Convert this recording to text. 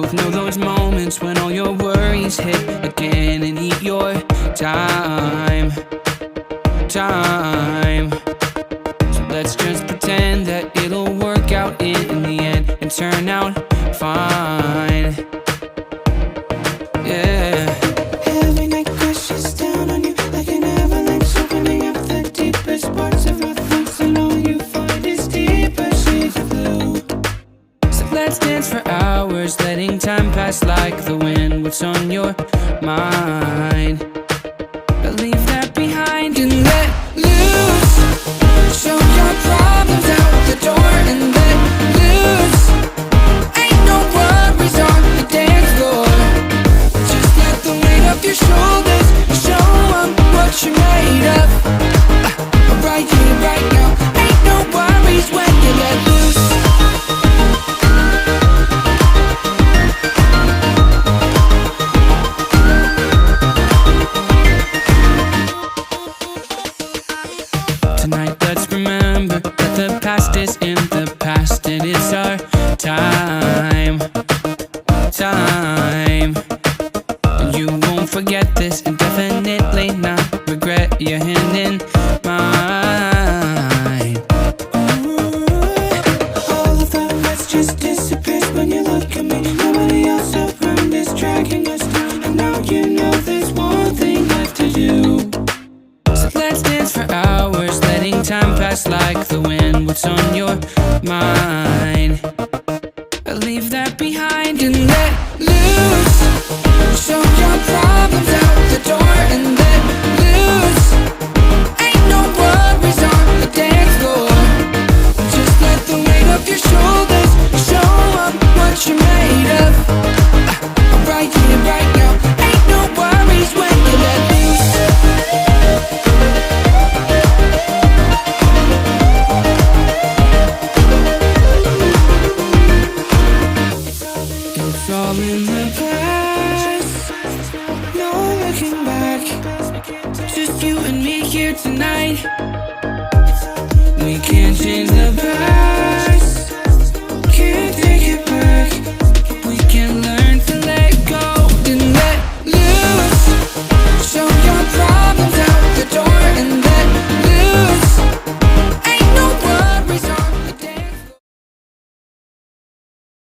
both know those moments when all your worries hit again and eat your time. So let's just pretend that it'll work out in the end and turn out fine. Yeah. Every night crashes down on you like an avalanche, opening up the deepest parts of our thoughts, and all you find is deeper shades of blue. So let's dance for hours, letting time pass like the wind. What's on your mind? But leave that behind and let loose. Show your problems out the door and let loose. Ain't no worries on the dance floor. Just let the weight of your shoulders show them what you're made of. Right here, right now. Ain't no worries when you let loose. Tonight let's remember that the past is in the past, and it's our time. And you won't forget this, and definitely not regret your hand in mine. All of that mess just disappears when you look at me. Nobody else around is dragging us down, and now you know there's one thing left to do. So let's dance for hours, letting time pass like the wind. What's on your mind? Leave that behind and let loose. Show your problems out the door and let loose. Ain't no worries on the dance floor. Just let the weight of your shoulders show them what you're made of. Right here, right now. Ain't no worries when you let loose. It's all in the past, no looking back. Just you and me here tonight. We can't change the past.